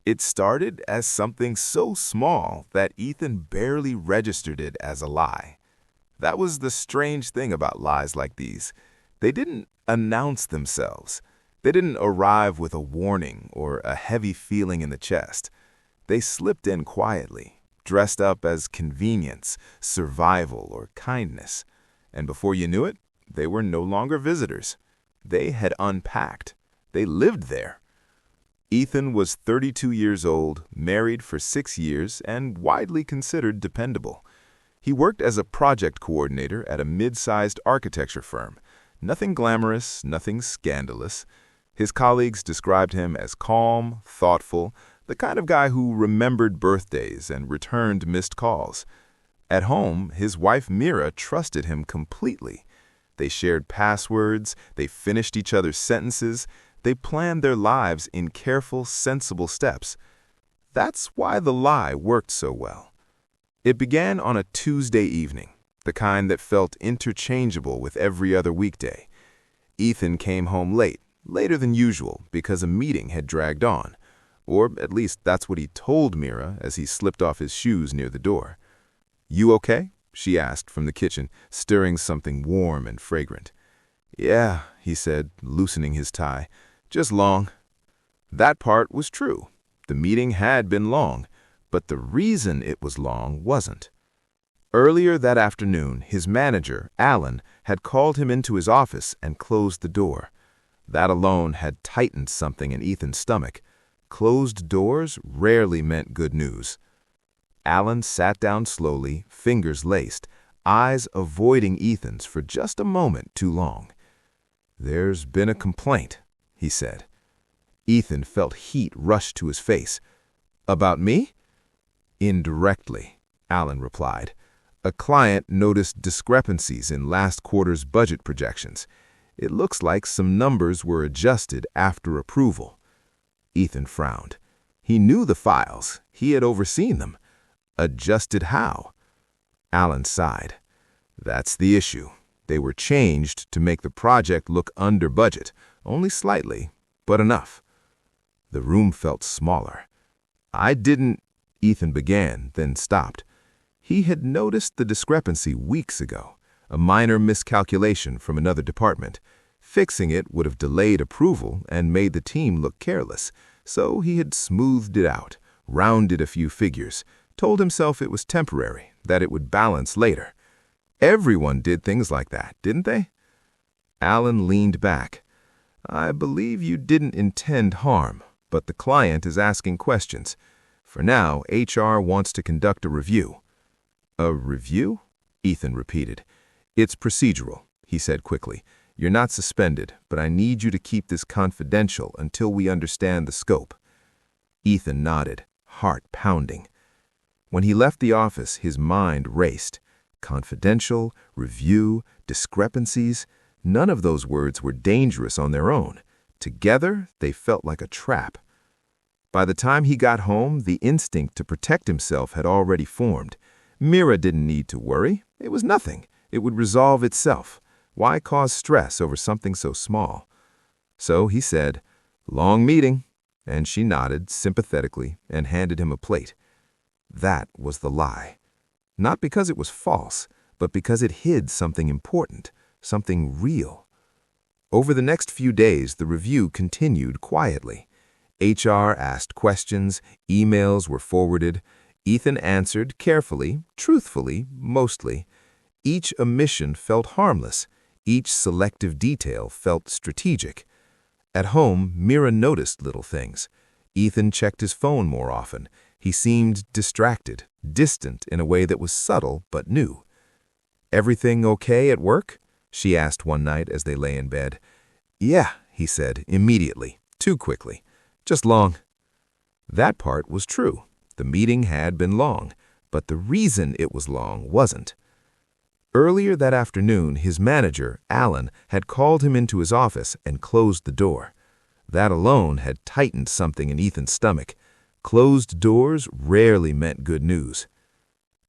It started as something so small that Ethan barely registered it as a lie. That was the strange thing about lies like these. They didn't announce themselves. They didn't arrive with a warning or a heavy feeling in the chest. They slipped in quietly, dressed up as convenience, survival, or kindness. And before you knew it, they were no longer visitors. They had unpacked. They lived there. Ethan was 32 years old, married for 6 years, and widely considered dependable. He worked as a project coordinator at a mid-sized architecture firm. Nothing glamorous, nothing scandalous. His colleagues described him as calm, thoughtful, the kind of guy who remembered birthdays and returned missed calls. At home, his wife Mira trusted him completely. They shared passwords, they finished each other's sentences, they planned their lives in careful, sensible steps. That's why the lie worked so well. It began on a Tuesday evening, the kind that felt interchangeable with every other weekday. Ethan came home late, later than usual, because a meeting had dragged on. Or at least that's what he told Mira as he slipped off his shoes near the door. "You okay?" she asked from the kitchen, stirring something warm and fragrant. "Yeah," he said, loosening his tie. "Just long." That part was true. The meeting had been long, but the reason it was long wasn't. Earlier that afternoon, his manager, Alan, had called him into his office and closed the door. That alone had tightened something in Ethan's stomach. Closed doors rarely meant good news. Alan sat down slowly, fingers laced, eyes avoiding Ethan's for just a moment too long. "There's been a complaint," he said. Ethan felt heat rush to his face. "About me?" "Indirectly," Alan replied. "A client noticed discrepancies in last quarter's budget projections. It looks like some numbers were adjusted after approval." Ethan frowned. He knew the files. He had overseen them. Adjusted how? Alan sighed. "That's the issue. They were changed to make the project look under budget, only slightly, but enough." The room felt smaller. "I didn't," Ethan began, then stopped. He had noticed the discrepancy weeks ago, a minor miscalculation from another department. Fixing it would have delayed approval and made the team look careless, so he had smoothed it out, rounded a few figures, told himself it was temporary, that it would balance later. Everyone did things like that, didn't they? Alan leaned back. "I believe you didn't intend harm, but the client is asking questions. For now, HR wants to conduct a review." "A review?" Ethan repeated. "It's procedural," he said quickly. "You're not suspended, but I need you to keep this confidential until we understand the scope." Ethan nodded, heart pounding. When he left the office, his mind raced. Confidential, review, discrepancies, none of those words were dangerous on their own. Together, they felt like a trap. By the time he got home, the instinct to protect himself had already formed. Mira didn't need to worry. It was nothing. It would resolve itself. Why cause stress over something so small? So he said, "Long meeting," and she nodded sympathetically and handed him a plate. That was the lie. Not because it was false, but because it hid something important, something real. Over the next few days, the review continued quietly. HR asked questions, emails were forwarded. Ethan answered carefully, truthfully, mostly. Each omission felt harmless. Each selective detail felt strategic. At home, Mira noticed little things. Ethan checked his phone more often. He seemed distracted, distant in a way that was subtle but new. "Everything okay at work?" she asked one night as they lay in bed. "Yeah," he said, immediately, too quickly. "Just long." That part was true. The meeting had been long, but the reason it was long wasn't. Earlier that afternoon, his manager, Alan, had called him into his office and closed the door. That alone had tightened something in Ethan's stomach. Closed doors rarely meant good news.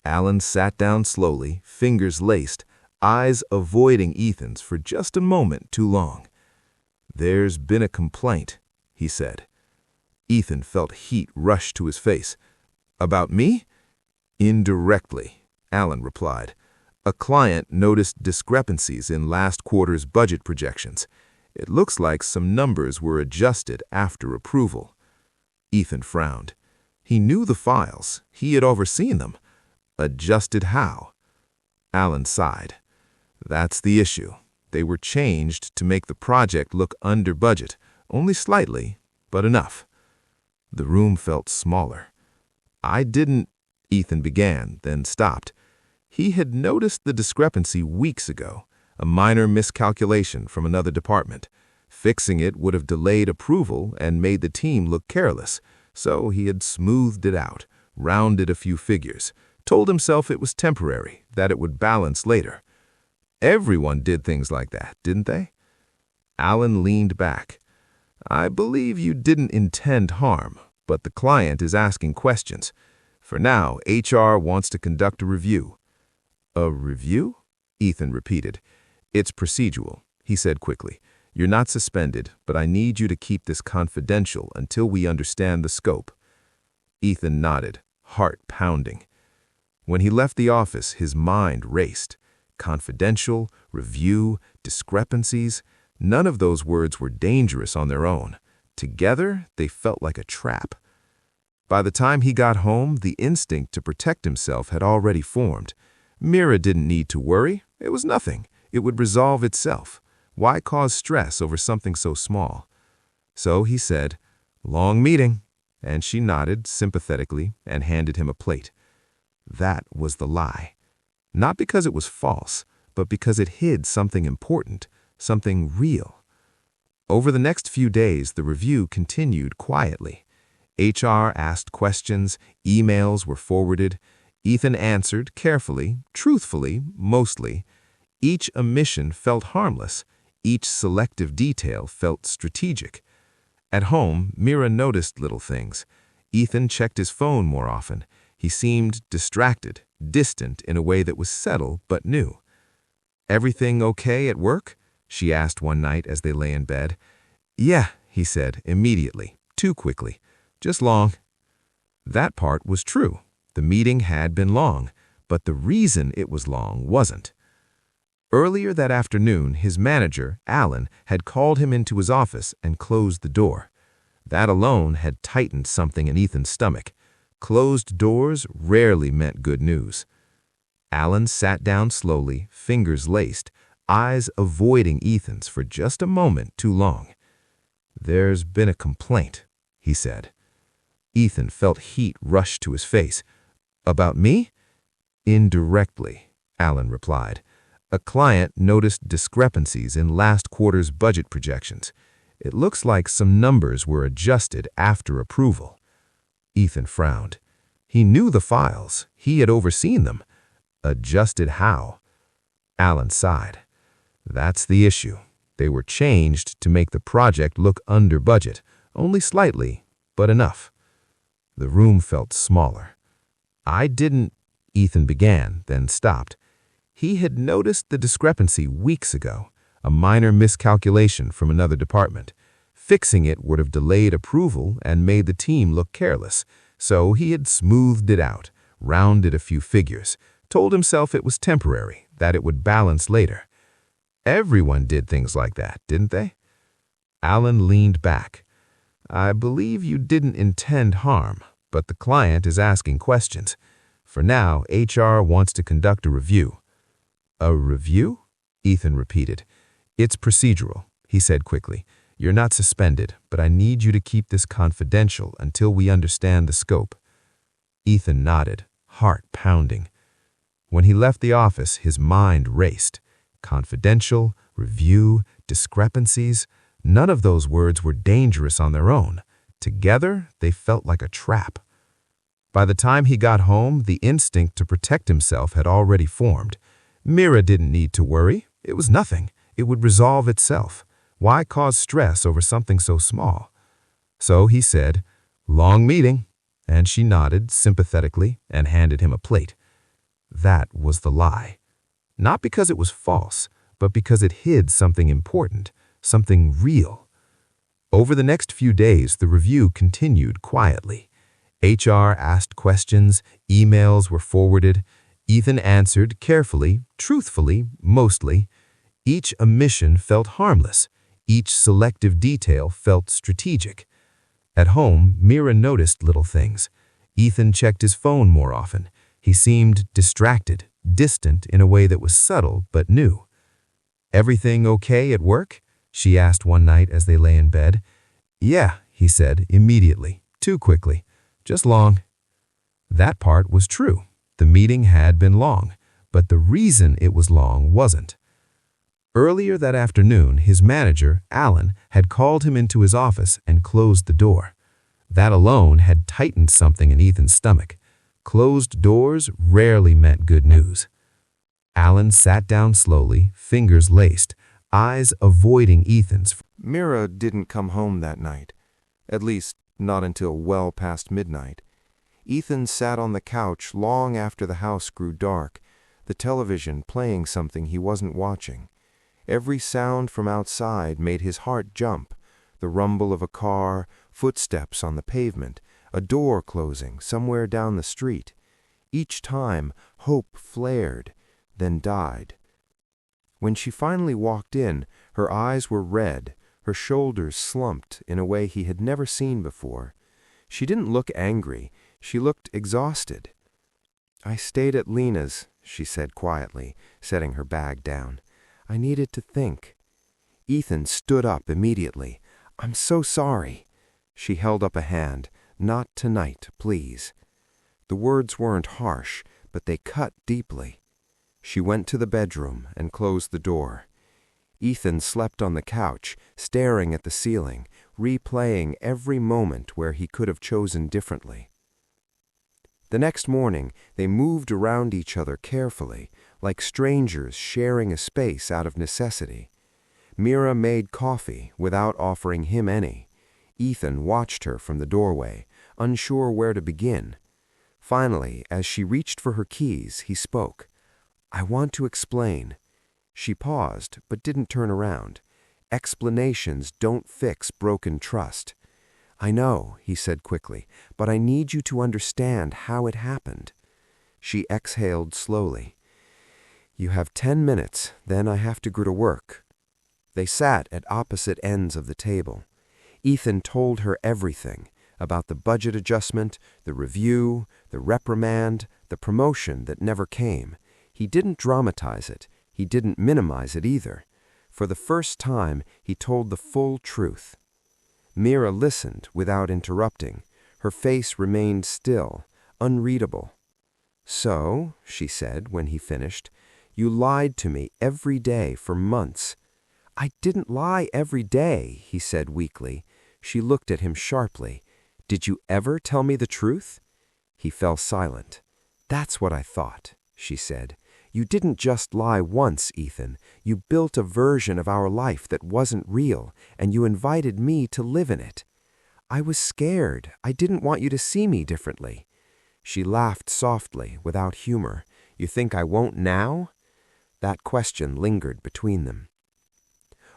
Alan sat down slowly, fingers laced, eyes avoiding Ethan's for just a moment too long. "There's been a complaint," he said. Ethan felt heat rush to his face. About me? Indirectly, Alan replied. A client noticed discrepancies in last quarter's budget projections. It looks like some numbers were adjusted after approval. Ethan frowned. He knew the files. He had overseen them. Adjusted how? Alan sighed. That's the issue. They were changed to make the project look under budget, only slightly, but enough. The room felt smaller. I didn't, Ethan began, then stopped. He had noticed the discrepancy weeks ago, a minor miscalculation from another department. Fixing it would have delayed approval and made the team look careless, so he had smoothed it out, rounded a few figures, told himself it was temporary, that it would balance later. Everyone did things like that, didn't they? Alan leaned back. I believe you didn't intend harm, but the client is asking questions. For now, HR wants to conduct a review. A review? Ethan repeated. It's procedural, he said quickly. You're not suspended, but I need you to keep this confidential until we understand the scope. Ethan nodded, heart pounding. When he left the office, his mind raced. Confidential, review, discrepancies. None of those words were dangerous on their own. Together, they felt like a trap. By the time he got home, the instinct to protect himself had already formed. Mira didn't need to worry. It was nothing. It would resolve itself. Why cause stress over something so small? So he said, "Long meeting," and she nodded sympathetically and handed him a plate. That was the lie. Not because it was false, but because it hid something important, something real. Over the next few days, the review continued quietly. HR asked questions, emails were forwarded. Ethan answered carefully, truthfully, mostly. Each omission felt harmless. Each selective detail felt strategic. At home, Mira noticed little things. Ethan checked his phone more often. He seemed distracted, distant in a way that was subtle but new. Everything okay at work? She asked one night as they lay in bed. Yeah, he said immediately, too quickly. Just long. That part was true. The meeting had been long, but the reason it was long wasn't. Earlier that afternoon, his manager, Alan, had called him into his office and closed the door. That alone had tightened something in Ethan's stomach. Closed doors rarely meant good news. Alan sat down slowly, fingers laced, eyes avoiding Ethan's for just a moment too long. There's been a complaint, he said. Ethan felt heat rush to his face. About me? Indirectly, Alan replied. A client noticed discrepancies in last quarter's budget projections. It looks like some numbers were adjusted after approval. Ethan frowned. He knew the files. He had overseen them. Adjusted how? Alan sighed. That's the issue. They were changed to make the project look under budget, only slightly, but enough. The room felt smaller. I didn't, Ethan began, then stopped. He had noticed the discrepancy weeks ago, a minor miscalculation from another department. Fixing it would have delayed approval and made the team look careless, so he had smoothed it out, rounded a few figures, told himself it was temporary, that it would balance later. Everyone did things like that, didn't they? Alan leaned back. I believe you didn't intend harm, but the client is asking questions. For now, HR wants to conduct a review. A review? Ethan repeated. It's procedural, he said quickly. You're not suspended, but I need you to keep this confidential until we understand the scope. Ethan nodded, heart pounding. When he left the office, his mind raced. Confidential, review, discrepancies. None of those words were dangerous on their own. Together, they felt like a trap. By the time he got home, the instinct to protect himself had already formed. Mira didn't need to worry. It was nothing. It would resolve itself. Why cause stress over something so small? So he said, "Long meeting," and she nodded sympathetically and handed him a plate. That was the lie. Not because it was false, but because it hid something important, something real. Over the next few days, the review continued quietly. HR asked questions, emails were forwarded. Ethan answered carefully, truthfully, mostly. Each omission felt harmless. Each selective detail felt strategic. At home, Mira noticed little things. Ethan checked his phone more often. He seemed distracted, distant in a way that was subtle but new. "Everything okay at work?" she asked one night as they lay in bed. "Yeah," he said immediately, too quickly. "Just long." That part was true. The meeting had been long, but the reason it was long wasn't. Earlier that afternoon, his manager, Alan, had called him into his office and closed the door. That alone had tightened something in Ethan's stomach. Closed doors rarely meant good news. Alan sat down slowly, fingers laced, eyes avoiding Ethan's. Mira didn't come home that night, at least not until well past midnight. Ethan sat on the couch long after the house grew dark, the television playing something he wasn't watching. Every sound from outside made his heart jump: the rumble of a car, footsteps on the pavement, a door closing somewhere down the street. Each time, hope flared, then died. When she finally walked in, her eyes were red, her shoulders slumped in a way he had never seen before. She didn't look angry, she looked exhausted. "I stayed at Lena's," she said quietly, setting her bag down. "I needed to think." Ethan stood up immediately. "I'm so sorry." She held up a hand. "Not tonight, please." The words weren't harsh, but they cut deeply. She went to the bedroom and closed the door. Ethan slept on the couch, staring at the ceiling, replaying every moment where he could have chosen differently. The next morning, they moved around each other carefully, like strangers sharing a space out of necessity. Mira made coffee without offering him any. Ethan watched her from the doorway, unsure where to begin. Finally, as she reached for her keys, he spoke. "I want to explain." She paused, but didn't turn around. Explanations don't fix broken trust. "I know," he said quickly, "but I need you to understand how it happened." She exhaled slowly. "You have 10 minutes, then I have to go to work." They sat at opposite ends of the table. Ethan told her everything about the budget adjustment, the review, the reprimand, the promotion that never came. He didn't dramatize it. He didn't minimize it either. For the first time, he told the full truth. Mira listened without interrupting. Her face remained still, unreadable. "So," she said when he finished, "you lied to me every day for months." "I didn't lie every day," he said weakly. She looked at him sharply. "Did you ever tell me the truth?" He fell silent. "That's what I thought," she said. "You didn't just lie once, Ethan. You built a version of our life that wasn't real, and you invited me to live in it. I was scared. I didn't want you to see me differently." She laughed softly, without humor. "You think I won't now?" That question lingered between them.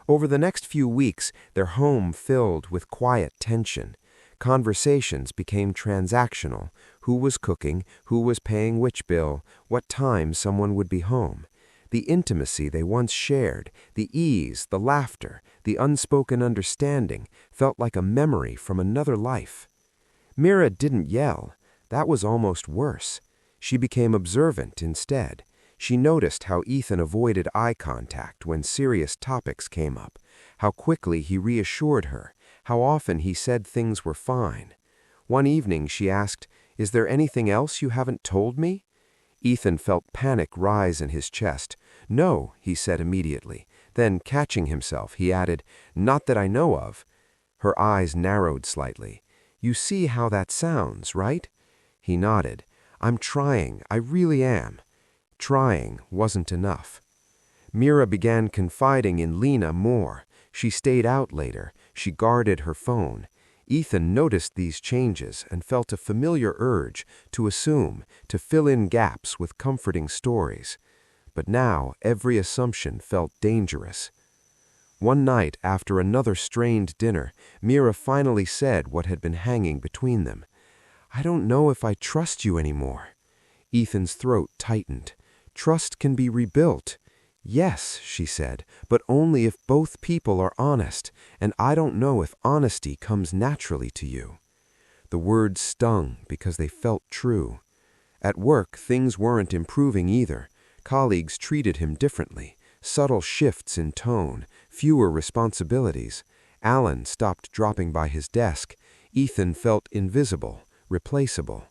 Over the next few weeks, their home filled with quiet tension. Conversations became transactional. Who was cooking, who was paying which bill, what time someone would be home. The intimacy they once shared, the ease, the laughter, the unspoken understanding, felt like a memory from another life. Mira didn't yell. That was almost worse. She became observant instead. She noticed how Ethan avoided eye contact when serious topics came up, how quickly he reassured her, how often he said things were fine. One evening she asked, "Is there anything else you haven't told me?" Ethan felt panic rise in his chest. "No," he said immediately. Then, catching himself, he added, "Not that I know of." Her eyes narrowed slightly. "You see how that sounds, right?" He nodded. "I'm trying. I really am." Trying wasn't enough. Mira began confiding in Lena more. She stayed out later. She guarded her phone. Ethan noticed these changes and felt a familiar urge to assume, to fill in gaps with comforting stories. But now every assumption felt dangerous. One night, after another strained dinner, Mira finally said what had been hanging between them. "I don't know if I trust you anymore." Ethan's throat tightened. "Trust can be rebuilt." "Yes," she said, "but only if both people are honest, and I don't know if honesty comes naturally to you." The words stung because they felt true. At work, things weren't improving either. Colleagues treated him differently. Subtle shifts in tone, fewer responsibilities. Alan stopped dropping by his desk. Ethan felt invisible, replaceable.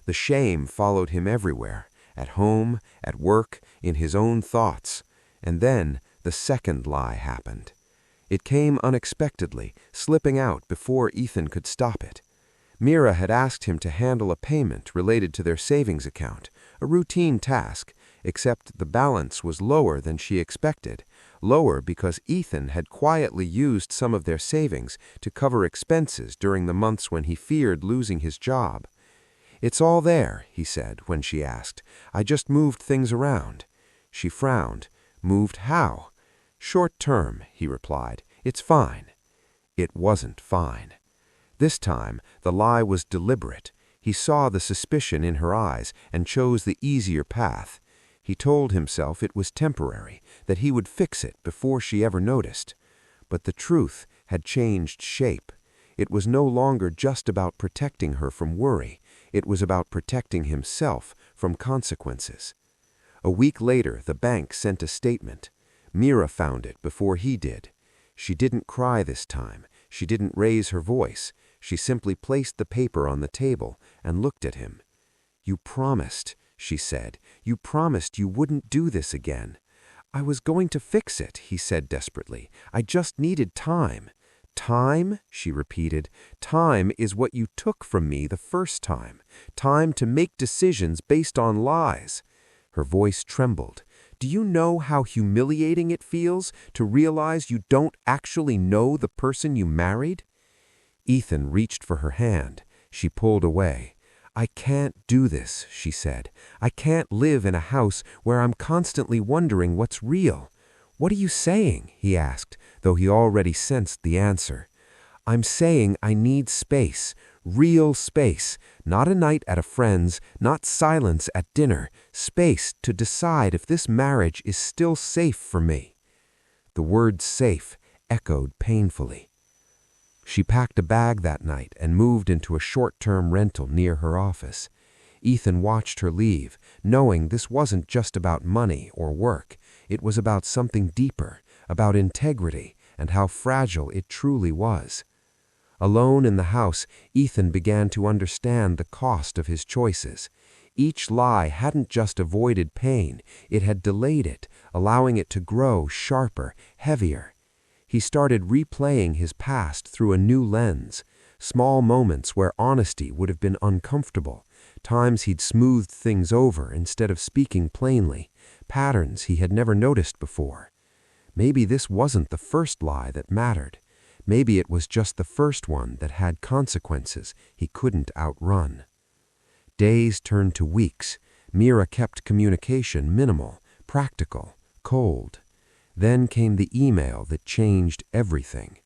The shame followed him everywhere, at home, at work, in his own thoughts. And then the second lie happened. It came unexpectedly, slipping out before Ethan could stop it. Mira had asked him to handle a payment related to their savings account, a routine task, except the balance was lower than she expected, lower because Ethan had quietly used some of their savings to cover expenses during the months when he feared losing his job. "It's all there," he said when she asked. "I just moved things around." She frowned. "Moved how?" "Short term," he replied. "It's fine." It wasn't fine. This time, the lie was deliberate. He saw the suspicion in her eyes and chose the easier path. He told himself it was temporary, that he would fix it before she ever noticed. But the truth had changed shape. It was no longer just about protecting her from worry. It was about protecting himself from consequences. A week later, the bank sent a statement. Mira found it before he did. She didn't cry this time. She didn't raise her voice. She simply placed the paper on the table and looked at him. "You promised," she said. "You promised you wouldn't do this again." "I was going to fix it," he said desperately. "I just needed time." "Time?" she repeated. "Time is what you took from me the first time. Time to make decisions based on lies." Her voice trembled. "Do you know how humiliating it feels to realize you don't actually know the person you married?" Ethan reached for her hand. She pulled away. "I can't do this," she said. "I can't live in a house where I'm constantly wondering what's real." "What are you saying?" he asked, though he already sensed the answer. "I'm saying I need space, real space, not a night at a friend's, not silence at dinner, space to decide if this marriage is still safe for me." The word safe echoed painfully. She packed a bag that night and moved into a short-term rental near her office. Ethan watched her leave, knowing this wasn't just about money or work. It was about something deeper, about integrity and how fragile it truly was. Alone in the house, Ethan began to understand the cost of his choices. Each lie hadn't just avoided pain, it had delayed it, allowing it to grow sharper, heavier. He started replaying his past through a new lens. Small moments where honesty would have been uncomfortable, times he'd smoothed things over instead of speaking plainly, patterns he had never noticed before. Maybe this wasn't the first lie that mattered. Maybe it was just the first one that had consequences he couldn't outrun. Days turned to weeks. Mira kept communication minimal, practical, cold. Then came the email that changed everything.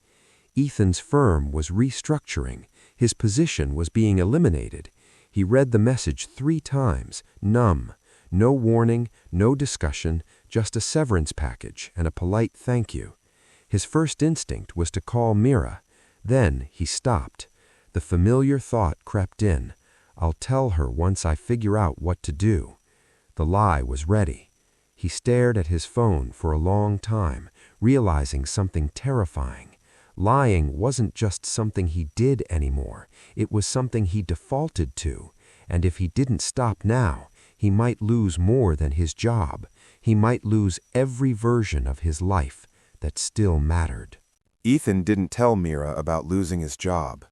Ethan's firm was restructuring. His position was being eliminated. He read the message 3 times, numb. No warning, no discussion, just a severance package and a polite thank you. His first instinct was to call Mira. Then he stopped. The familiar thought crept in. "I'll tell her once I figure out what to do." The lie was ready. He stared at his phone for a long time, realizing something terrifying. Lying wasn't just something he did anymore. It was something he defaulted to. And if he didn't stop now, he might lose more than his job. He might lose every version of his life that still mattered. Ethan didn't tell Mira about losing his job.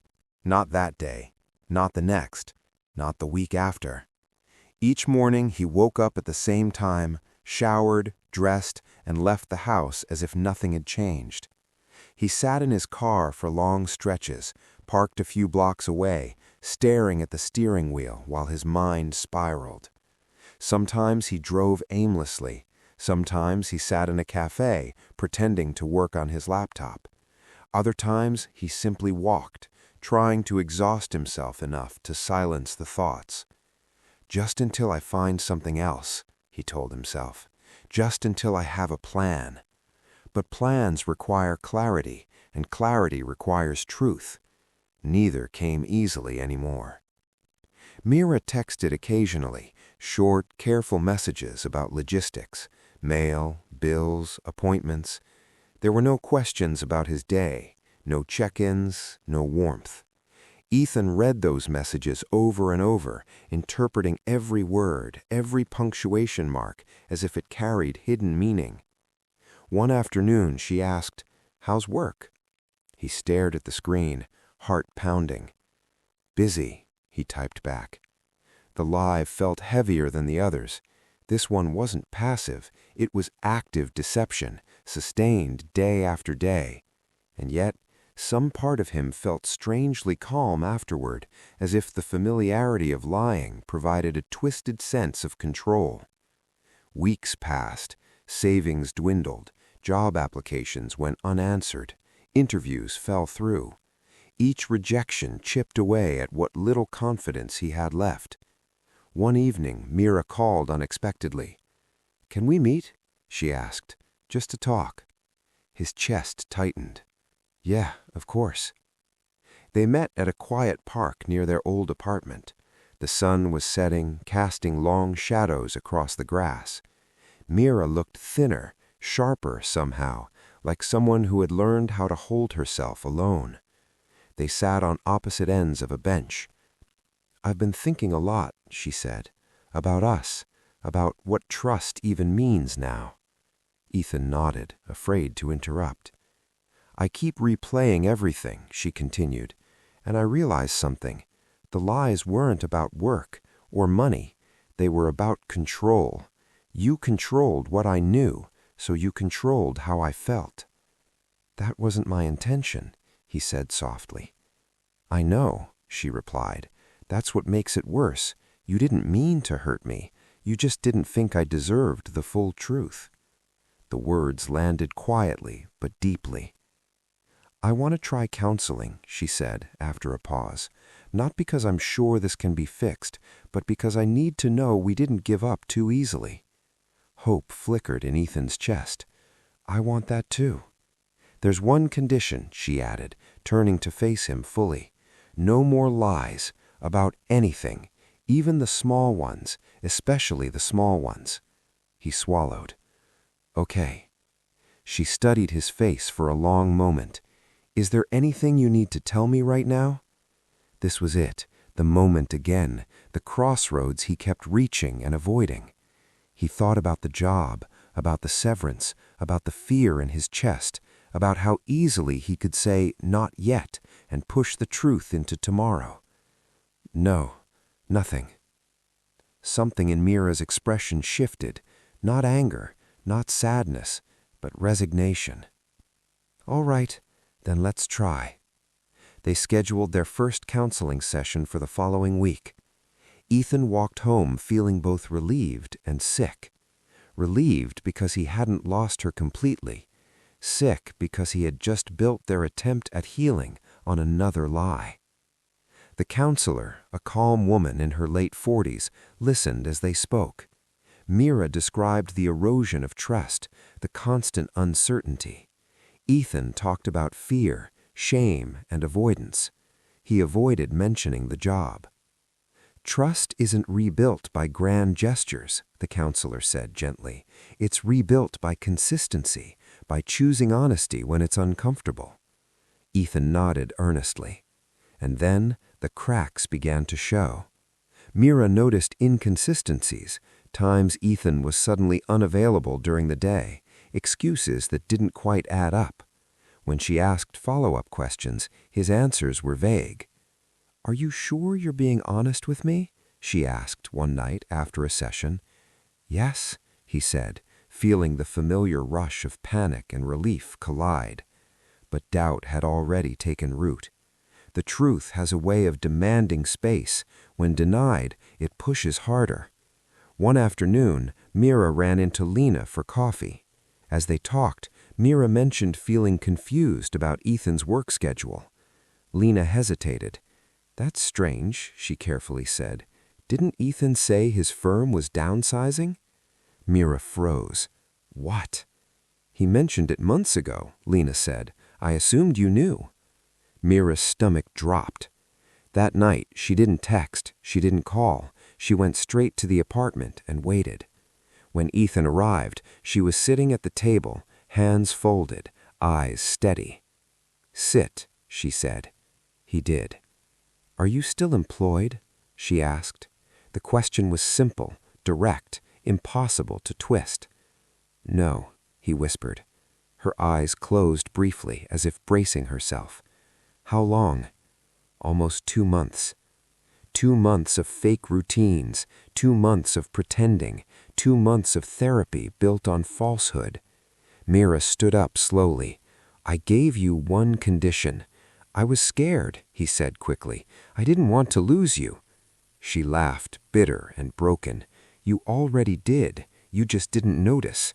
Not that day, not the next, not the week after. Each morning he woke up at the same time, showered, dressed, and left the house as if nothing had changed. He sat in his car for long stretches, parked a few blocks away, staring at the steering wheel while his mind spiraled. Sometimes he drove aimlessly, Sometimes he sat in a cafe, pretending to work on his laptop. Other times he simply walked, trying to exhaust himself enough to silence the thoughts. Just until I find something else, he told himself. Just until I have a plan. But plans require clarity, and clarity requires truth. Neither came easily anymore. Mira texted occasionally, short, careful messages about logistics, mail, bills, appointments. There were no questions about his day, no check-ins, no warmth. Ethan read those messages over and over, interpreting every word, every punctuation mark, as if it carried hidden meaning. One afternoon she asked, "How's work?" He stared at the screen, heart pounding. "Busy," he typed back. The lie felt heavier than the others. This one wasn't passive, it was active deception, sustained day after day. And yet, some part of him felt strangely calm afterward, as if the familiarity of lying provided a twisted sense of control. Weeks passed, savings dwindled, job applications went unanswered, interviews fell through. Each rejection chipped away at what little confidence he had left. One evening, Mira called unexpectedly. "Can we meet?" she asked, "just to talk." His chest tightened. "Yeah, of course." They met at a quiet park near their old apartment. The sun was setting, casting long shadows across the grass. Mira looked thinner, sharper somehow, like someone who had learned how to hold herself alone. They sat on opposite ends of a bench. "I've been thinking a lot," she said, "about us, about what trust even means now." Ethan nodded, afraid to interrupt. "I keep replaying everything," she continued, "and I realize something. The lies weren't about work or money. They were about control. You controlled what I knew, so you controlled how I felt." "That wasn't my intention," he said softly. "I know," she replied. "That's what makes it worse. You didn't mean to hurt me. You just didn't think I deserved the full truth." The words landed quietly but deeply. "I want to try counseling," she said after a pause. "Not because I'm sure this can be fixed, but because I need to know we didn't give up too easily." Hope flickered in Ethan's chest. "I want that too." "There's one condition," she added, turning to face him fully. "No more lies about anything, even the small ones, especially the small ones." He swallowed. "Okay." She studied his face for a long moment. "Is there anything you need to tell me right now?" This was it, the moment again, the crossroads he kept reaching and avoiding. He thought about the job, about the severance, about the fear in his chest, about how easily he could say "not yet" and push the truth into tomorrow. "No, nothing." Something in Mira's expression shifted, not anger, not sadness, but resignation. "All right, then let's try." They scheduled their first counseling session for the following week. Ethan walked home feeling both relieved and sick. Relieved because he hadn't lost her completely. Sick because he had just built their attempt at healing on another lie. The counselor, a calm woman in her late 40s, listened as they spoke. Mira described the erosion of trust, the constant uncertainty. Ethan talked about fear, shame, and avoidance. He avoided mentioning the job. "Trust isn't rebuilt by grand gestures," the counselor said gently. "It's rebuilt by consistency, by choosing honesty when it's uncomfortable." Ethan nodded earnestly. And then the cracks began to show. Mira noticed inconsistencies, times Ethan was suddenly unavailable during the day, excuses that didn't quite add up. When she asked follow-up questions, his answers were vague. "Are you sure you're being honest with me?" she asked one night after a session. "Yes," he said, feeling the familiar rush of panic and relief collide. But doubt had already taken root. The truth has a way of demanding space. When denied, it pushes harder. One afternoon, Mira ran into Lena for coffee. As they talked, Mira mentioned feeling confused about Ethan's work schedule. Lena hesitated. "That's strange," she carefully said. "Didn't Ethan say his firm was downsizing?" Mira froze. "What?" "He mentioned it months ago," Lena said. "I assumed you knew." Mira's stomach dropped. That night, she didn't text, she didn't call. She went straight to the apartment and waited. When Ethan arrived, she was sitting at the table, hands folded, eyes steady. "Sit," she said. He did. "Are you still employed?" she asked. The question was simple, direct, impossible to twist. "No," he whispered. Her eyes closed briefly, as if bracing herself. "How long?" "Almost 2 months. 2 months of fake routines, 2 months of pretending, 2 months of therapy built on falsehood." Mira stood up slowly. "I gave you one condition. I was scared," he said quickly. "I didn't want to lose you." She laughed, bitter and broken. "You already did. You just didn't notice."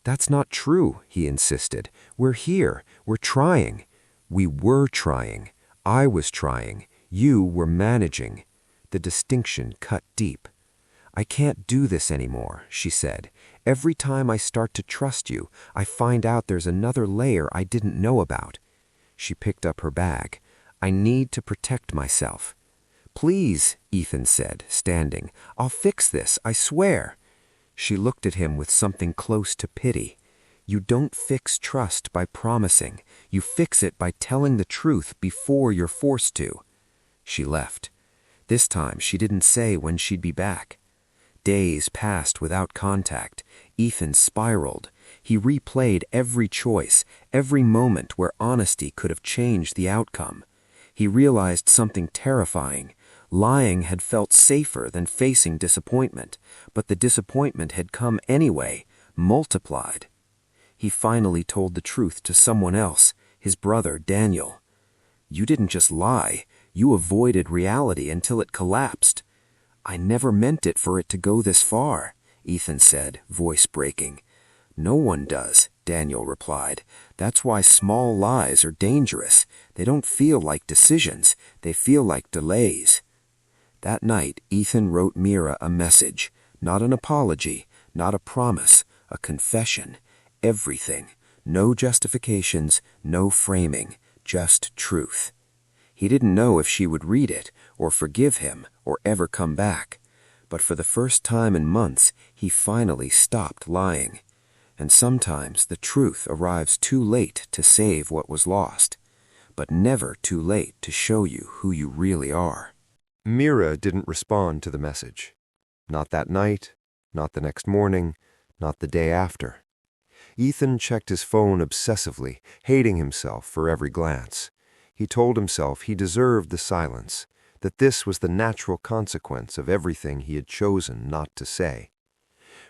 "That's not true," he insisted. "We're here. We're trying." "We were trying. I was trying. You were managing." The distinction cut deep. "I can't do this anymore," she said. "Every time I start to trust you, I find out there's another layer I didn't know about." She picked up her bag. "I need to protect myself." "Please," Ethan said, standing. "I'll fix this, I swear." She looked at him with something close to pity. "You don't fix trust by promising. You fix it by telling the truth before you're forced to." She left. This time she didn't say when she'd be back. Days passed without contact. Ethan spiraled. He replayed every choice, every moment where honesty could have changed the outcome. He realized something terrifying. Lying had felt safer than facing disappointment, but the disappointment had come anyway, multiplied. He finally told the truth to someone else, his brother Daniel. "You didn't just lie, you avoided reality until it collapsed." "I never meant it for it to go this far," Ethan said, voice breaking. "No one does," Daniel replied. "That's why small lies are dangerous. They don't feel like decisions, they feel like delays." That night, Ethan wrote Mira a message, not an apology, not a promise, a confession. Everything. No justifications, no framing, just truth. He didn't know if she would read it, or forgive him, or ever come back. But for the first time in months, he finally stopped lying. And sometimes the truth arrives too late to save what was lost, but never too late to show you who you really are. Mira didn't respond to the message. Not that night, not the next morning, not the day after. Ethan checked his phone obsessively, hating himself for every glance. He told himself he deserved the silence, that this was the natural consequence of everything he had chosen not to say.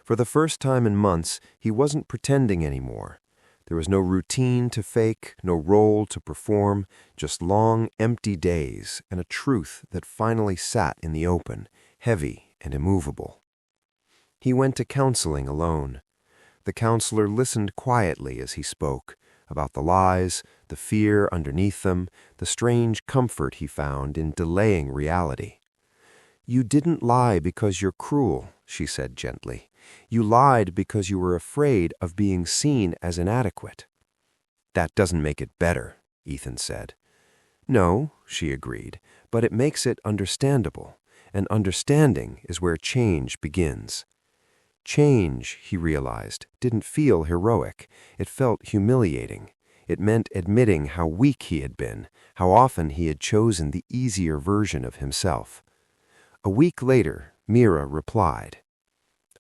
For the first time in months, he wasn't pretending anymore. There was no routine to fake, no role to perform, just long, empty days and a truth that finally sat in the open, heavy and immovable. He went to counseling alone. The counselor listened quietly as he spoke, about the lies, the fear underneath them, the strange comfort he found in delaying reality. "You didn't lie because you're cruel," she said gently. "You lied because you were afraid of being seen as inadequate." "That doesn't make it better," Ethan said. "No," she agreed, "but it makes it understandable, and understanding is where change begins." Change, he realized, didn't feel heroic. It felt humiliating. It meant admitting how weak he had been, how often he had chosen the easier version of himself. A week later, Mira replied.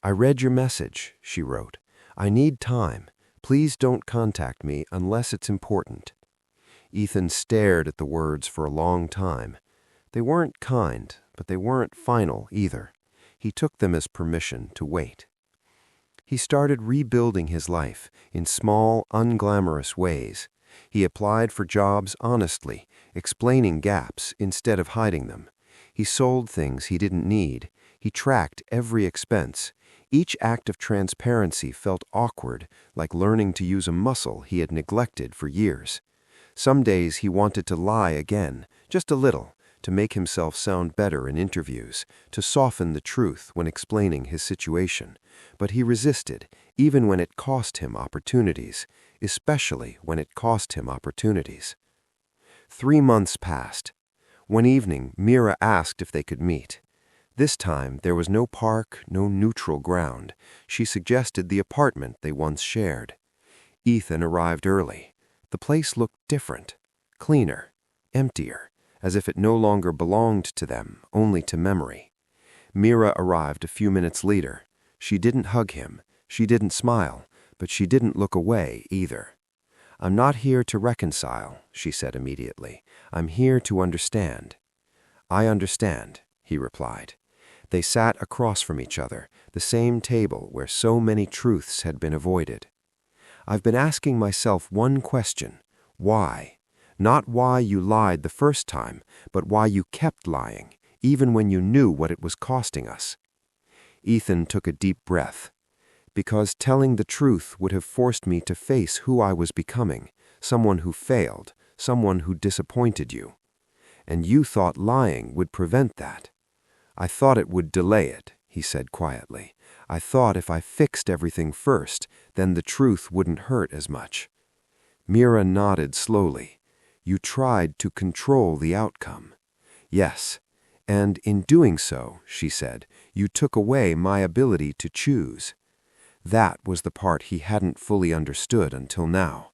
"I read your message," she wrote. "I need time. Please don't contact me unless it's important." Ethan stared at the words for a long time. They weren't kind, but they weren't final either. He took them as permission to wait. He started rebuilding his life in small, unglamorous ways. He applied for jobs honestly, explaining gaps instead of hiding them. He sold things he didn't need. He He tracked every expense. Each act of transparency felt awkward, like learning to use a muscle he had neglected for years. Some days he wanted to lie again, just a little, to make himself sound better in interviews, to soften the truth when explaining his situation. But he resisted, even when it cost him opportunities, especially when it cost him opportunities. 3 months passed. One evening, Mira asked if they could meet. This time, there was no park, no neutral ground. She suggested the apartment they once shared. Ethan arrived early. The place looked different, cleaner, emptier, as if it no longer belonged to them, only to memory. Mira arrived a few minutes later. She didn't hug him, she didn't smile, but she didn't look away either. "I'm not here to reconcile," she said immediately. "I'm here to understand." "I understand," he replied. They sat across from each other, the same table where so many truths had been avoided. "I've been asking myself one question. Why? Not why you lied the first time, but why you kept lying, even when you knew what it was costing us." Ethan took a deep breath. "Because telling the truth would have forced me to face who I was becoming, someone who failed, someone who disappointed you. And you thought lying would prevent that." "I thought it would delay it," he said quietly. "I thought if I fixed everything first, then the truth wouldn't hurt as much." Mira nodded slowly. "You tried to control the outcome." "Yes. And in doing so," she said, "you took away my ability to choose." That was the part he hadn't fully understood until now.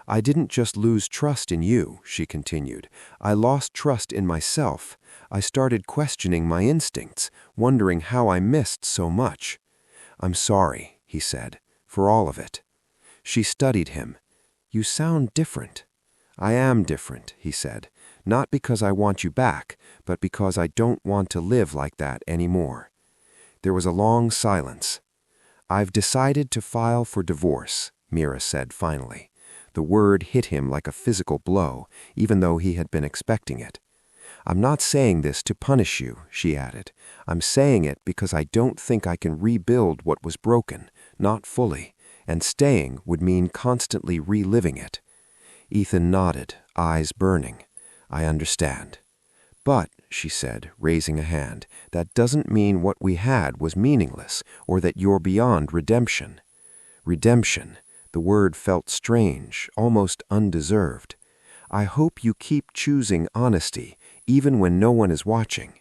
"I didn't just lose trust in you," she continued. "I lost trust in myself. I started questioning my instincts, wondering how I missed so much." "I'm sorry," he said, "for all of it." She studied him. "You sound different." "I am different," he said, "not because I want you back, but because I don't want to live like that anymore." There was a long silence. "I've decided to file for divorce," Mira said finally. The word hit him like a physical blow, even though he had been expecting it. "I'm not saying this to punish you," she added. "I'm saying it because I don't think I can rebuild what was broken, not fully, and staying would mean constantly reliving it." Ethan nodded, eyes burning. "I understand." "But," she said, raising a hand, "that doesn't mean what we had was meaningless, or that you're beyond redemption." Redemption. The word felt strange, almost undeserved. "I hope you keep choosing honesty, even when no one is watching."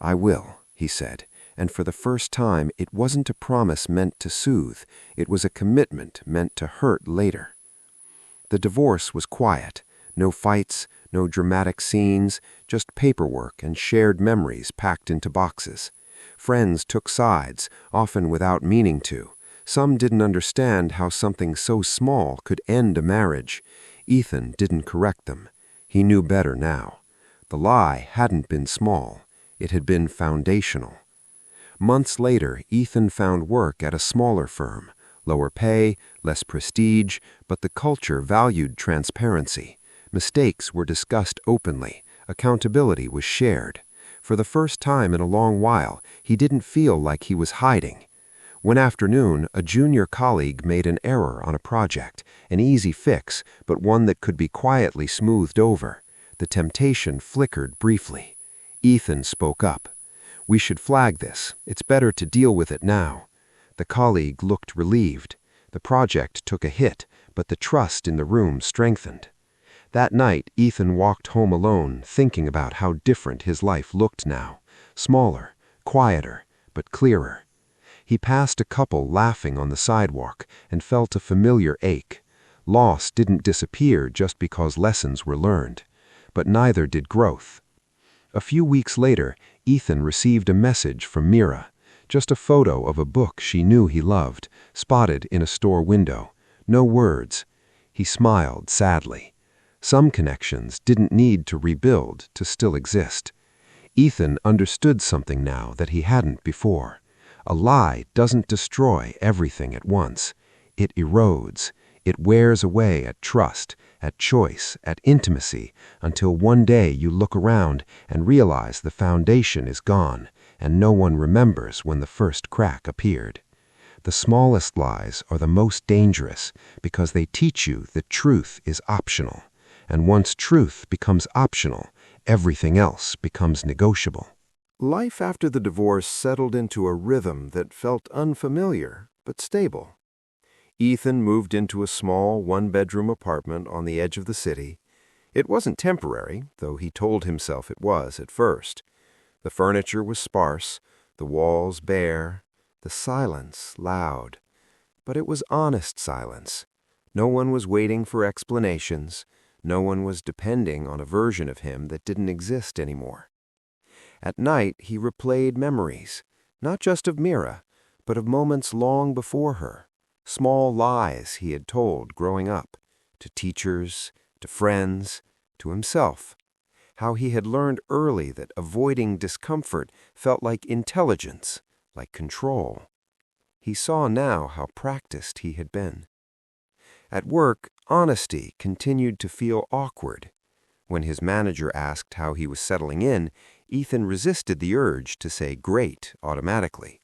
"I will," he said, and for the first time it wasn't a promise meant to soothe, it was a commitment meant to hurt later. The divorce was quiet. No fights, no dramatic scenes, just paperwork and shared memories packed into boxes. Friends took sides, often without meaning to. Some didn't understand how something so small could end a marriage. Ethan didn't correct them. He knew better now. The lie hadn't been small. It had been foundational. Months later, Ethan found work at a smaller firm. Lower pay, less prestige, but the culture valued transparency. Mistakes were discussed openly. Accountability was shared. For the first time in a long while, he didn't feel like he was hiding. One afternoon, a junior colleague made an error on a project, an easy fix, but one that could be quietly smoothed over. The temptation flickered briefly. Ethan spoke up. "We should flag this. It's better to deal with it now." The colleague looked relieved. The project took a hit, but the trust in the room strengthened. That night, Ethan walked home alone, thinking about how different his life looked now. Smaller, quieter, but clearer. He passed a couple laughing on the sidewalk and felt a familiar ache. Loss didn't disappear just because lessons were learned, but neither did growth. A few weeks later, Ethan received a message from Mira. Just a photo of a book she knew he loved, spotted in a store window. No words. He smiled sadly. Some connections didn't need to rebuild to still exist. Ethan understood something now that he hadn't before. A lie doesn't destroy everything at once. It erodes. It wears away at trust, at choice, at intimacy, until one day you look around and realize the foundation is gone, and no one remembers when the first crack appeared. The smallest lies are the most dangerous because they teach you that truth is optional, and once truth becomes optional, everything else becomes negotiable. Life after the divorce settled into a rhythm that felt unfamiliar but stable. Ethan moved into a small one-bedroom apartment on the edge of the city. It wasn't temporary, though he told himself it was at first. The furniture was sparse, the walls bare, the silence loud. But it was honest silence. No one was waiting for explanations. No one was depending on a version of him that didn't exist anymore. At night, he replayed memories, not just of Mira, but of moments long before her. Small lies he had told growing up, to teachers, to friends, to himself. How he had learned early that avoiding discomfort felt like intelligence, like control. He saw now how practiced he had been. At work, honesty continued to feel awkward. When his manager asked how he was settling in, Ethan resisted the urge to say great automatically.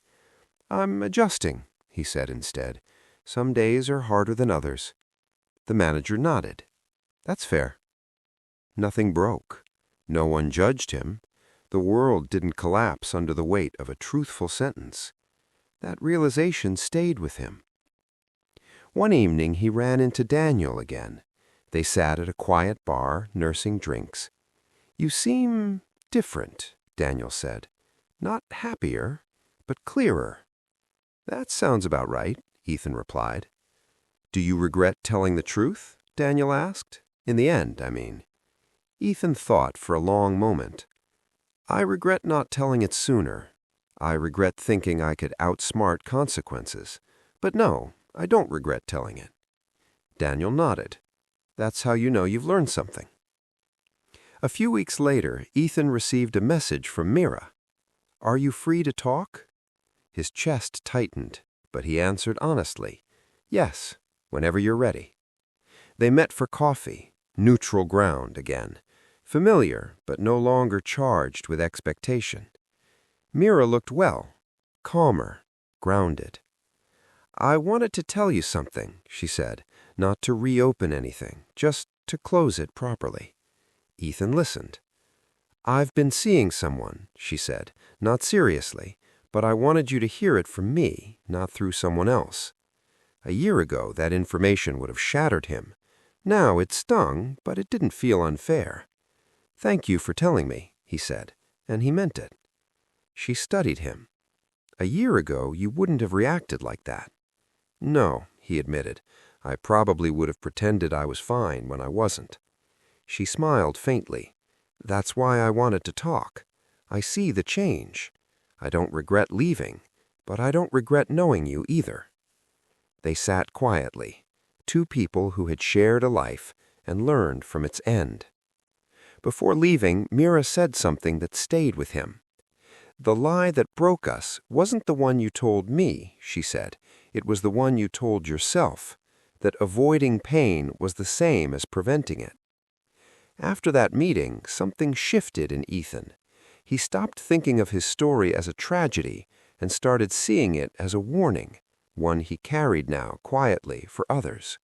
"I'm adjusting," he said instead. "Some days are harder than others." The manager nodded. "That's fair." Nothing broke. No one judged him. The world didn't collapse under the weight of a truthful sentence. That realization stayed with him. One evening he ran into Daniel again. They sat at a quiet bar, nursing drinks. "You seem different," Daniel said. "Not happier, but clearer." "That sounds about right," Ethan replied. "Do you regret telling the truth?" Daniel asked. "In the end, I mean." Ethan thought for a long moment. "I regret not telling it sooner. I regret thinking I could outsmart consequences. But no, I don't regret telling it." Daniel nodded. "That's how you know you've learned something." A few weeks later, Ethan received a message from Mira. "Are you free to talk?" His chest tightened, but he answered honestly, "Yes, whenever you're ready." They met for coffee, neutral ground again, familiar but no longer charged with expectation. Mira looked well, calmer, grounded. "I wanted to tell you something," she said, "not to reopen anything, just to close it properly." Ethan listened. "I've been seeing someone," she said, "not seriously, but I wanted you to hear it from me, not through someone else." A year ago, that information would have shattered him. Now it stung, but it didn't feel unfair. "Thank you for telling me," he said, and he meant it. She studied him. "A year ago, you wouldn't have reacted like that." "No," he admitted. "I probably would have pretended I was fine when I wasn't." She smiled faintly. "That's why I wanted to talk. I see the change. I don't regret leaving, but I don't regret knowing you either." They sat quietly, two people who had shared a life and learned from its end. Before leaving, Mira said something that stayed with him. "The lie that broke us wasn't the one you told me," she said. "It was the one you told yourself, that avoiding pain was the same as preventing it." After that meeting, something shifted in Ethan. He stopped thinking of his story as a tragedy and started seeing it as a warning, one he carried now quietly for others.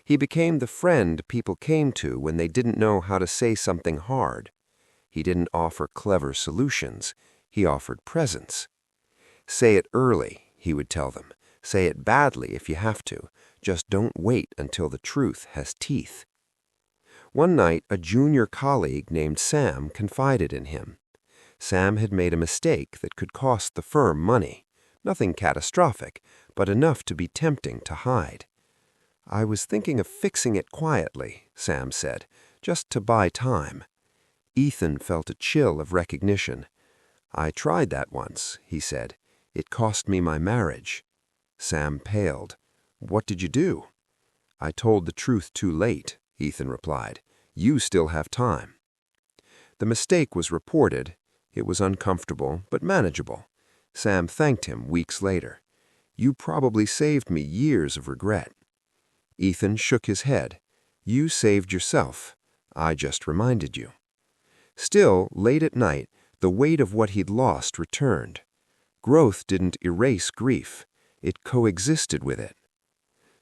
He became the friend people came to when they didn't know how to say something hard. He didn't offer clever solutions. He offered presence. "Say it early," he would tell them. "Say it badly if you have to. Just don't wait until the truth has teeth." One night, a junior colleague named Sam confided in him. Sam had made a mistake that could cost the firm money. Nothing catastrophic, but enough to be tempting to hide. "I was thinking of fixing it quietly," Sam said, "just to buy time." Ethan felt a chill of recognition. "I tried that once," he said. "It cost me my marriage." Sam paled. "What did you do?" "I told the truth too late," Ethan replied. "You still have time." The mistake was reported. It was uncomfortable, but manageable. Sam thanked him weeks later. "You probably saved me years of regret." Ethan shook his head. "You saved yourself. I just reminded you." Still, late at night, The weight of what he'd lost returned. Growth didn't erase grief. It coexisted with it.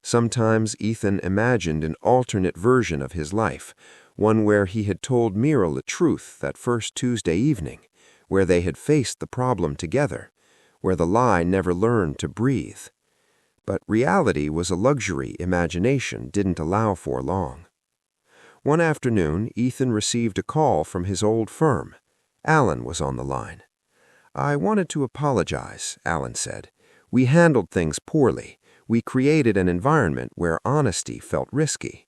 Sometimes Ethan imagined an alternate version of his life, one where he had told Mira the truth that first Tuesday evening, where they had faced the problem together, where the lie never learned to breathe. But reality was a luxury imagination didn't allow for long. One afternoon, Ethan received a call from his old firm. Alan was on the line. "I wanted to apologize," Alan said. "We handled things poorly. We created an environment where honesty felt risky."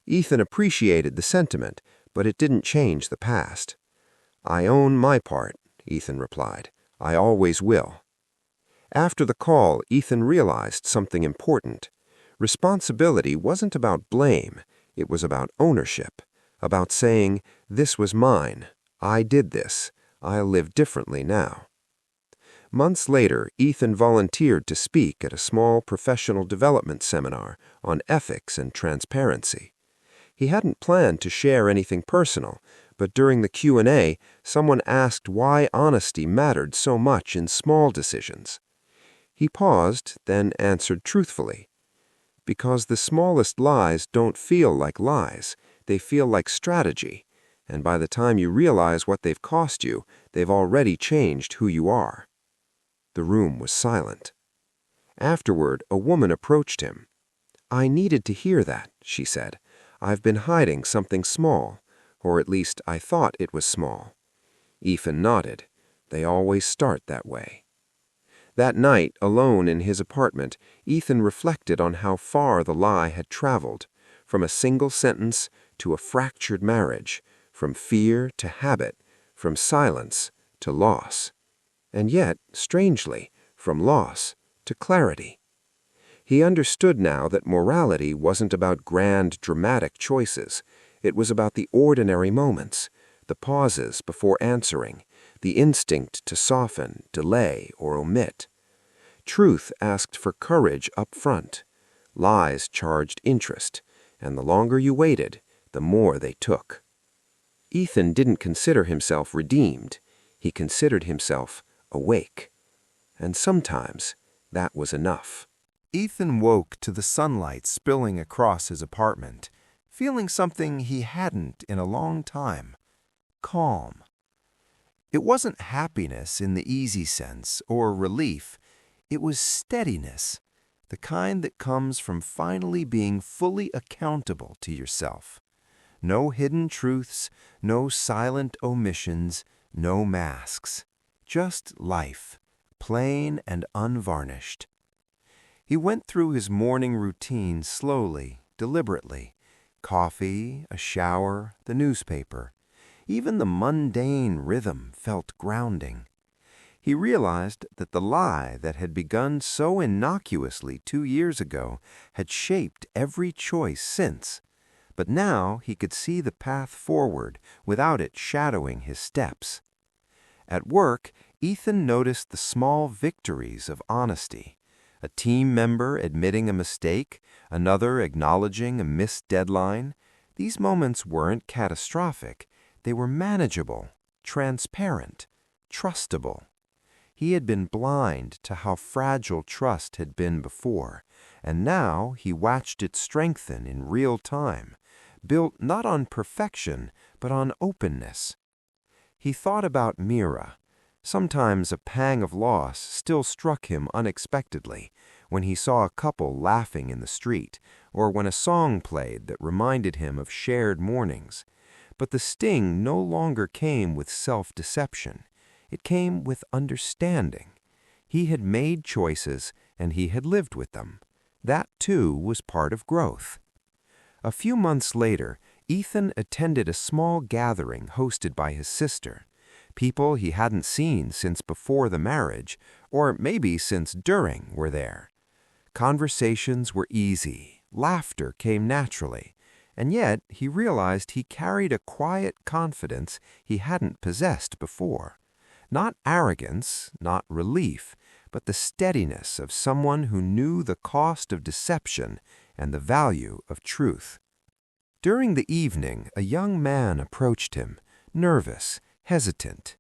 Ethan appreciated the sentiment, but it didn't change the past. "I own my part," Ethan replied. "I always will." After the call, Ethan realized something important. Responsibility wasn't about blame. It was about ownership, about saying, "This was mine. I did this. I'll live differently now." Months later, Ethan volunteered to speak at a small professional development seminar on ethics and transparency. He hadn't planned to share anything personal, but during the Q&A, someone asked why honesty mattered so much in small decisions. He paused, then answered truthfully. "Because the smallest lies don't feel like lies. They feel like strategy. And by the time you realize what they've cost you, they've already changed who you are." The room was silent. Afterward, a woman approached him. "I needed to hear that," she said. "I've been hiding something small, or at least I thought it was small." Ethan nodded. They always start that way. That night, alone in his apartment, Ethan reflected on how far the lie had traveled, from a single sentence to a fractured marriage, from fear to habit, from silence to loss. And yet, strangely, from loss to clarity. He understood now that morality wasn't about grand, dramatic choices. It was about the ordinary moments, the pauses before answering, the instinct to soften, delay, or omit. Truth asked for courage up front. Lies charged interest, and the longer you waited, the more they took. Ethan didn't consider himself redeemed. He considered himself awake. And sometimes that was enough. Ethan woke to the sunlight spilling across his apartment, feeling something he hadn't in a long time: calm. It wasn't happiness in the easy sense or relief. It was steadiness, the kind that comes from finally being fully accountable to yourself. No hidden truths, no silent omissions, no masks. Just life, plain and unvarnished. He went through his morning routine slowly, deliberately. Coffee, a shower, the newspaper. Even the mundane rhythm felt grounding. He realized that the lie that had begun so innocuously 2 years ago had shaped every choice since. But now he could see the path forward without it shadowing his steps. At work, Ethan noticed the small victories of honesty. A team member admitting a mistake, another acknowledging a missed deadline. These moments weren't catastrophic. They were manageable, transparent, trustable. He had been blind to how fragile trust had been before, and now he watched it strengthen in real time, built not on perfection, but on openness. He thought about Mira. Sometimes a pang of loss still struck him unexpectedly when he saw a couple laughing in the street, or when a song played that reminded him of shared mornings. But the sting no longer came with self-deception. It came with understanding. He had made choices, and he had lived with them. That, too, was part of growth. A few months later, Ethan attended a small gathering hosted by his sister. People he hadn't seen since before the marriage, or maybe since during, were there. Conversations were easy. Laughter came naturally. And yet he realized he carried a quiet confidence he hadn't possessed before. Not arrogance, not relief, but the steadiness of someone who knew the cost of deception and the value of truth. During the evening, a young man approached him, nervous, hesitant.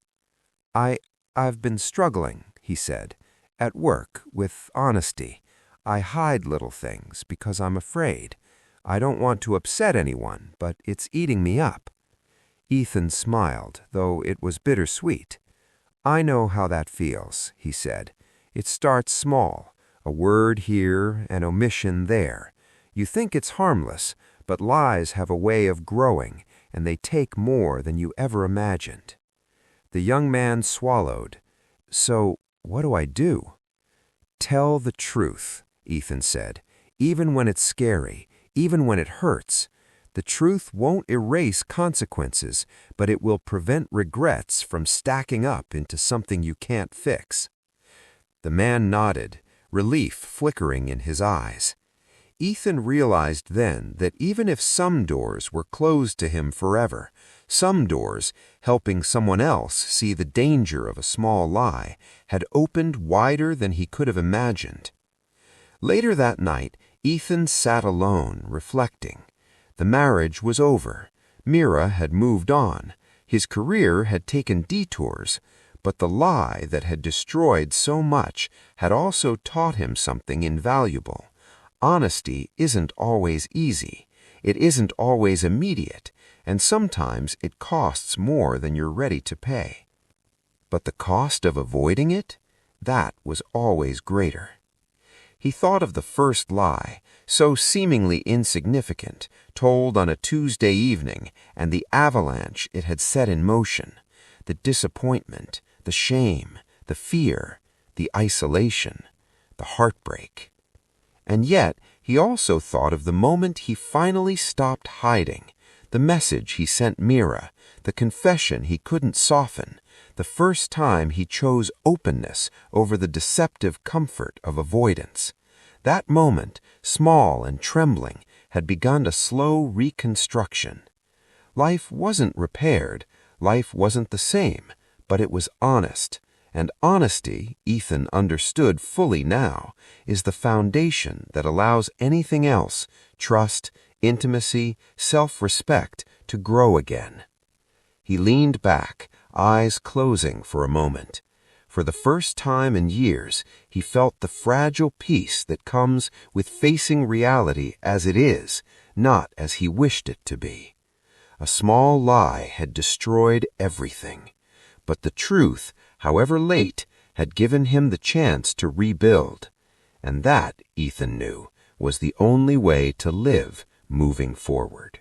I've been struggling, he said, at work with honesty. I hide little things because I'm afraid. I don't want to upset anyone, but it's eating me up. Ethan smiled, though it was bittersweet. I know how that feels, he said. It starts small, a word here, an omission there. You think it's harmless, but lies have a way of growing, and they take more than you ever imagined. The young man swallowed. So, what do I do? Tell the truth, Ethan said, even when it's scary, even when it hurts. The truth won't erase consequences, but it will prevent regrets from stacking up into something you can't fix. The man nodded, relief flickering in his eyes. Ethan realized then that even if some doors were closed to him forever, some doors, helping someone else see the danger of a small lie, had opened wider than he could have imagined. Later that night, Ethan sat alone, reflecting. The marriage was over. Mira had moved on. His career had taken detours, but the lie that had destroyed so much had also taught him something invaluable. Honesty isn't always easy. It isn't always immediate, and sometimes it costs more than you're ready to pay. But the cost of avoiding it? That was always greater. He thought of the first lie, so seemingly insignificant, told on a Tuesday evening, and the avalanche it had set in motion. The disappointment, the shame, the fear, the isolation, the heartbreak. And yet, he also thought of the moment he finally stopped hiding, the message he sent Mira, the confession he couldn't soften, the first time he chose openness over the deceptive comfort of avoidance. That moment, small and trembling, had begun a slow reconstruction. Life wasn't repaired, life wasn't the same, but it was honest. And honesty, Ethan understood fully now, is the foundation that allows anything else, trust, intimacy, self-respect, to grow again. He leaned back, eyes closing for a moment. For the first time in years, he felt the fragile peace that comes with facing reality as it is, not as he wished it to be. A small lie had destroyed everything, but the truth, however late, had given him the chance to rebuild. And that, Ethan knew, was the only way to live moving forward.